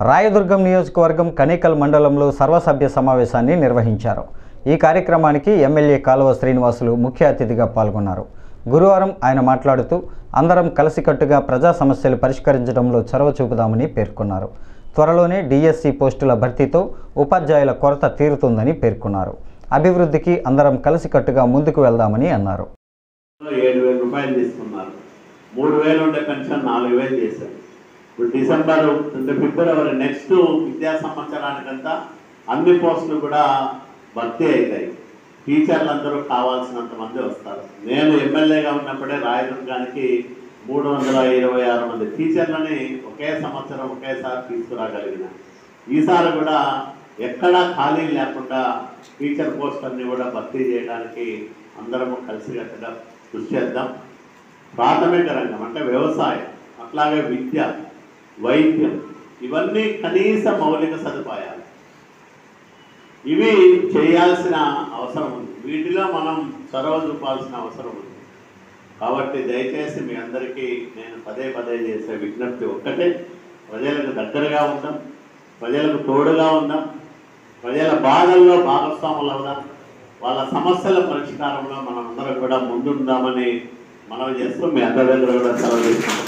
రాయదుర్గం నియోజకవర్గం కనేకల్ మండలంలో సర్వసభ్య సమావేశాన్ని నిర్వహించారు. ఈ కార్యక్రమానికి ఎమ్మెల్యే కాలువ శ్రీనివాసులు ముఖ్య అతిథిగా పాల్గొన్నారు. గురువారం ఆయన మాట్లాడుతూ అందరం కలిసికట్టుగా ప్రజా సమస్యలు పరిష్కరించడంలో చొరవ చూపుదామని పేర్కొన్నారు. త్వరలోనే డిఎస్సి పోస్టుల భర్తీతో ఉపాధ్యాయుల కొరత తీరుతుందని పేర్కొన్నారు. అభివృద్ధికి అందరం కలిసికట్టుగా ముందుకు వెళ్దామని అన్నారు. 7,000 రూపాయలు తీసుకున్నారు. 3,000 ఉండే పెన్షన్ 4,000 చేశారు. ఇప్పుడు డిసెంబర్ ఫిబ్రవరి నెక్స్ట్ విద్యా సంవత్సరానికంతా అన్ని పోస్టులు కూడా భర్తీ అవుతాయి. టీచర్లు అందరూ కావాల్సినంత మంది వస్తారు. నేను ఎమ్మెల్యేగా ఉన్నప్పుడే రాయదుర్గానికి 326 మంది టీచర్లని ఒకే సంవత్సరం ఒకేసారి తీసుకురాగలిగిన. ఈసారి కూడా ఎక్కడా ఖాళీ లేకుండా టీచర్ పోస్టులన్నీ కూడా భర్తీ చేయడానికి అందరము కలిసికట్టుగా కృషి చేద్దాం. ప్రాథమిక రంగం అంటే వ్యవసాయం, అట్లాగే విద్య, వైద్యం, ఇవన్నీ కనీస మౌలిక సదుపాయాలు. ఇవి చేయాల్సిన అవసరం ఉంది. వీటిలో మనం చొరవ చూపాల్సిన అవసరం ఉంది. కాబట్టి దయచేసి మీ అందరికీ నేను పదే పదే చేసే విజ్ఞప్తి ఒక్కటే, ప్రజలకు దగ్గరగా ఉందాం, ప్రజలకు తోడుగా ఉందాం, ప్రజల బాధల్లో భాగస్వాములు అవుదాం, వాళ్ళ సమస్యల పరిష్కారంలో మనం అందరం కూడా ముందుందామని మనం చేస్తూ మీ అందరి దగ్గర కూడా సెలవు తీసుకుంటాం.